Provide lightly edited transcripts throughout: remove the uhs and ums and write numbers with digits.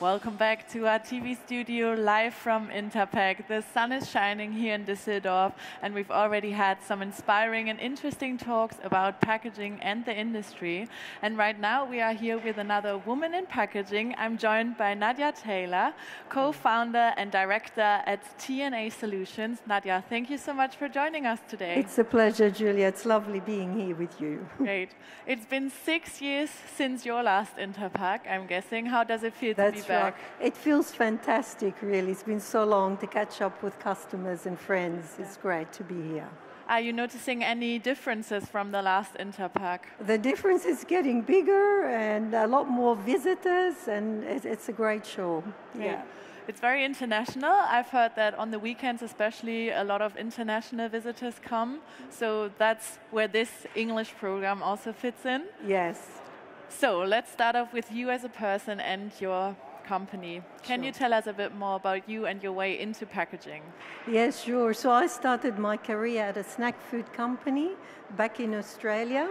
Welcome back to our TV studio live from Interpack. The sun is shining here in Düsseldorf, and we've already had some inspiring and interesting talks about packaging and the industry. And right now we are here with another woman in packaging. I'm joined by NADIA Taylor, co-founder and director at TNA Solutions. NADIA, thank you so much for joining us today. It's a pleasure, Julia. It's lovely being here with you. Great. It's been 6 years since your last Interpack, I'm guessing. How does it feel to be back? Right. It feels fantastic, really. It's been so long to catch up with customers and friends. It's great to be here. Are you noticing any differences from the last Interpack? The difference is getting bigger and a lot more visitors, and it's a great show. Great. Yeah. It's very international. I've heard that on the weekends especially a lot of international visitors come. So that's where this English program also fits in. Yes. So let's start off with you as a person and your company. Can you tell us a bit more about you and your way into packaging? Yes, sure. So I started my career at a snack food company back in Australia.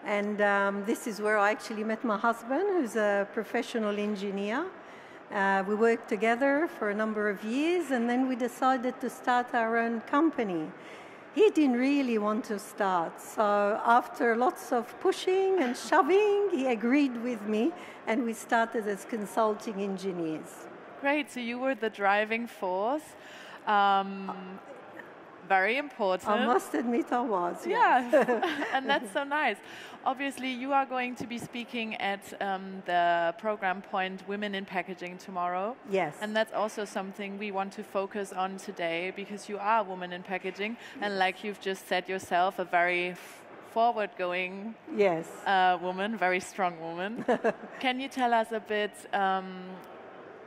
And this is where I actually met my husband, who's a professional engineer. We worked together for a number of years, and then we decided to start our own company. He didn't really want to start, so after lots of pushing and shoving, he agreed with me, and we started as consulting engineers. Great, so you were the driving force. Very important. I must admit I was. Yes, and that's so nice. Obviously, you are going to be speaking at the program point Women in Packaging tomorrow. Yes. And that's also something we want to focus on today because you are a woman in packaging, and like you've just said yourself, a very forward-going woman, very strong woman. Can you tell us a bit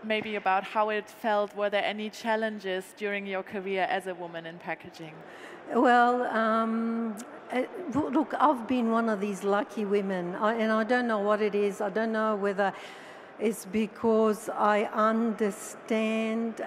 maybe about how it felt? Were there any challenges during your career as a woman in packaging? Well, look, I've been one of these lucky women, and I don't know what it is. I don't know whether it's because I understand,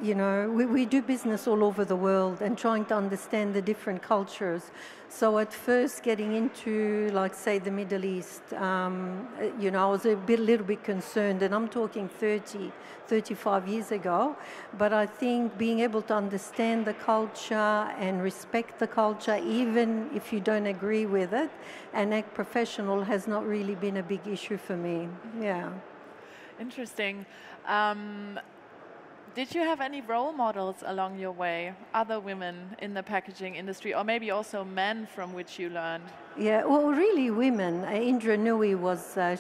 you know, we do business all over the world and trying to understand the different cultures. So at first getting into, like, say, the Middle East, you know, I was a little bit concerned, and I'm talking 35 years ago. But I think being able to understand the culture and respect the culture, even if you don't agree with it, and act professional has not really been a big issue for me. Yeah. Interesting. Did you have any role models along your way, other women in the packaging industry, or maybe also men from which you learned? Yeah, well, really women. Indra Nooyi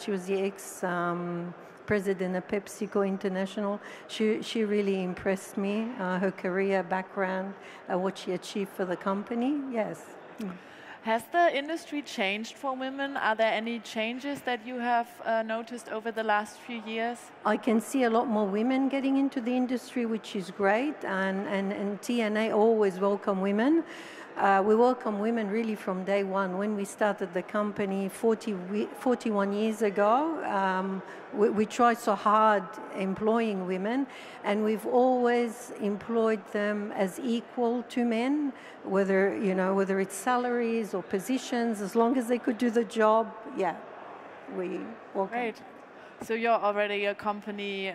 she was the ex-president of PepsiCo International. She really impressed me, her career background, what she achieved for the company, yes. Has the industry changed for women? Are there any changes that you have noticed over the last few years? I can see a lot more women getting into the industry, which is great, and TNA always welcome women. We welcome women really from day one. When we started the company 41 years ago, we tried so hard employing women, and we've always employed them as equal to men, whether it's salaries or positions, as long as they could do the job. Yeah, we welcome. Great. So you're already a company,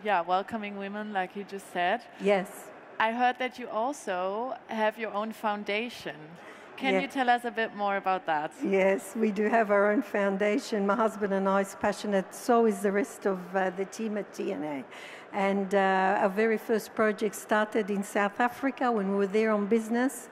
welcoming women, like you just said. Yes. I heard that you also have your own foundation. Can you tell us a bit more about that? Yes, we do have our own foundation. My husband and I is passionate, so is the rest of the team at TNA. And our very first project started in South Africa when we were there on business.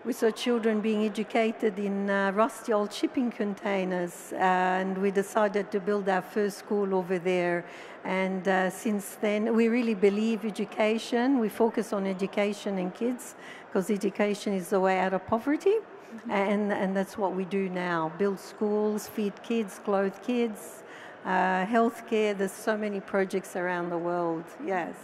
We saw children being educated in rusty old shipping containers, and we decided to build our first school over there. And since then, we really believe education. We focus on education and kids, because education is the way out of poverty. And that's what we do now, build schools, feed kids, clothe kids, healthcare. There's so many projects around the world, yes.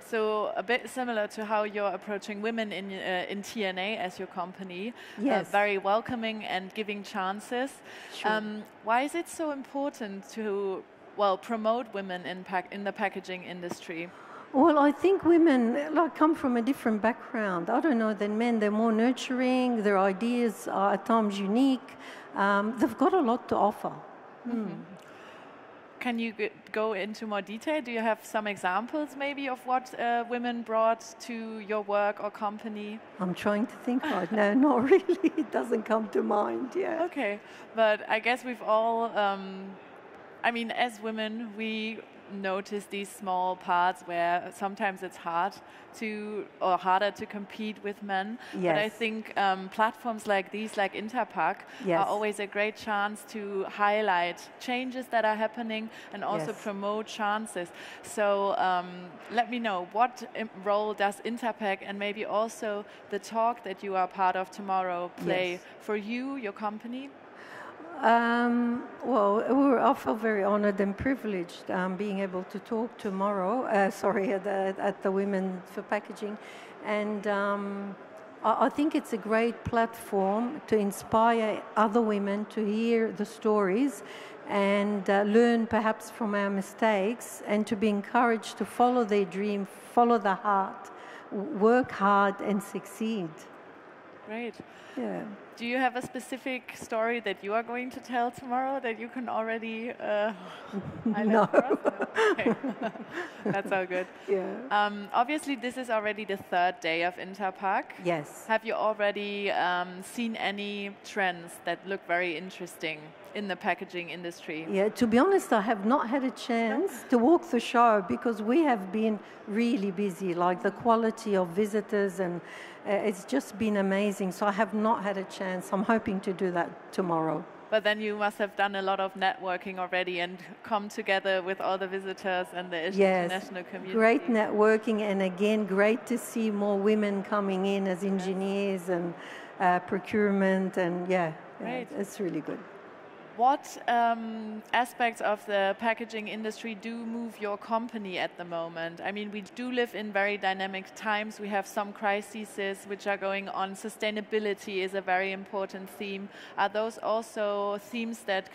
So a bit similar to how you're approaching women in TNA as your company, very welcoming and giving chances. Sure. Why is it so important to promote women in the packaging industry? Well, I think women come from a different background. I don't know than men. They're more nurturing. Their ideas are at times unique. They've got a lot to offer. Can you go into more detail? Do you have some examples maybe of what women brought to your work or company? I'm trying to think right now. Not really. It doesn't come to mind. Yeah. Okay, but I guess we've all, I mean, as women, we notice these small parts where sometimes it's harder to compete with men. Yes. But I think platforms like these, like Interpack, Yes. are always a great chance to highlight changes that are happening and also Yes. promote chances. So let me know, what role does Interpack and maybe also the talk that you are part of tomorrow play Yes. for you, your company? Well, I feel very honored and privileged being able to talk tomorrow, at the Women for Packaging. And I think it's a great platform to inspire other women to hear the stories and learn perhaps from our mistakes, and to be encouraged to follow their dream, follow the heart, work hard and succeed. Great. Yeah. Do you have a specific story that you are going to tell tomorrow that you can already highlight No. for us? No? Okay. That's all good. Yeah. Obviously, this is already the third day of Interpack. Yes. Have you already seen any trends that look very interesting in the packaging industry? Yeah, to be honest, I have not had a chance to walk the show because we have been really busy, like the quality of visitors, and it's just been amazing. So I have not had a chance. I'm hoping to do that tomorrow. But then you must have done a lot of networking already and come together with all the visitors and the international community. Great networking, and again, great to see more women coming in as engineers and procurement, and it's really good. What aspects of the packaging industry do move your company at the moment? I mean, we do live in very dynamic times. We have some crises which are going on. Sustainability is a very important theme. Are those also themes that,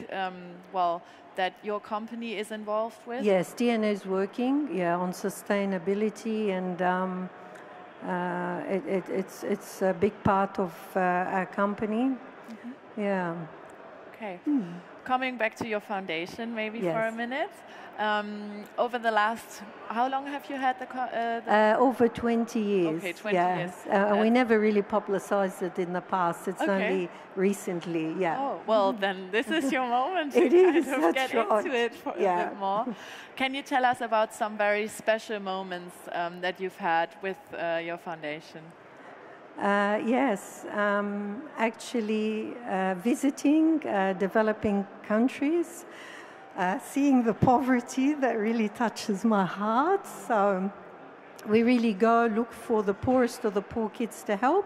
that your company is involved with? Yes, DNA is working, on sustainability, and it's a big part of our company. Mm-hmm. Yeah. Okay. Coming back to your foundation, maybe for a minute. Over the last, how long have you had the over 20 years. Okay, 20 years. We never really publicized it in the past. It's only recently, Oh, well, then this is your moment to get into it for a bit more. Can you tell us about some very special moments that you've had with your foundation? Yes, actually visiting developing countries, seeing the poverty, that really touches my heart. So we really go look for the poorest of the poor kids to help.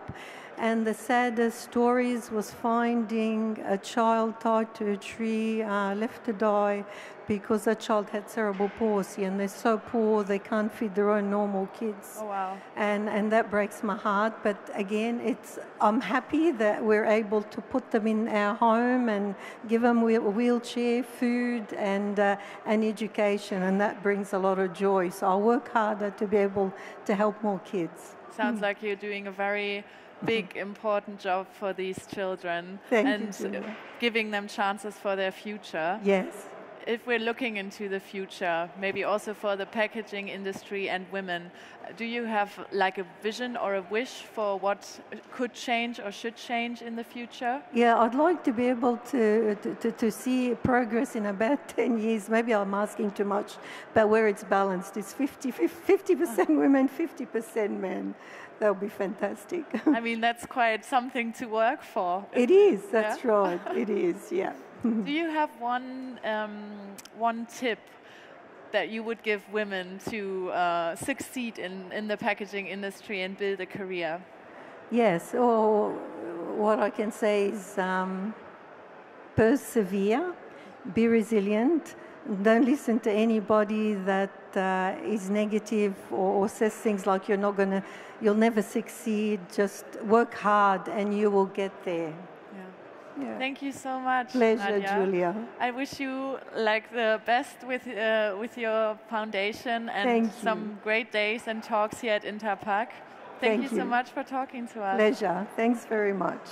And the saddest stories was finding a child tied to a tree, left to die because that child had cerebral palsy, and they're so poor they can't feed their own normal kids. Oh, wow. And that breaks my heart. But again, I'm happy that we're able to put them in our home and give them a wheelchair, food, and education, and that brings a lot of joy. So I'll work harder to be able to help more kids. Sounds like you're doing a very big, important job for these children. Thank you. Giving them chances for their future. Yes. If we're looking into the future, maybe also for the packaging industry and women, do you have like a vision or a wish for what could change or should change in the future? Yeah, I'd like to be able to see progress in about 10 years. Maybe I'm asking too much, but where it's balanced, it's 50% women, 50% men. That would be fantastic. I mean, that's quite something to work for. It is, that's right. It is, yeah. Do you have one tip that you would give women to succeed in the packaging industry and build a career? Yes, what I can say is persevere, be resilient, don't listen to anybody that is negative or says things like you'll never succeed. Just work hard and you will get there. Yeah. Thank you so much. Pleasure, NADIA. Julia. I wish you like the best with your foundation and some great days and talks here at Interpack. Thank you so much for talking to us. Pleasure. Thanks very much.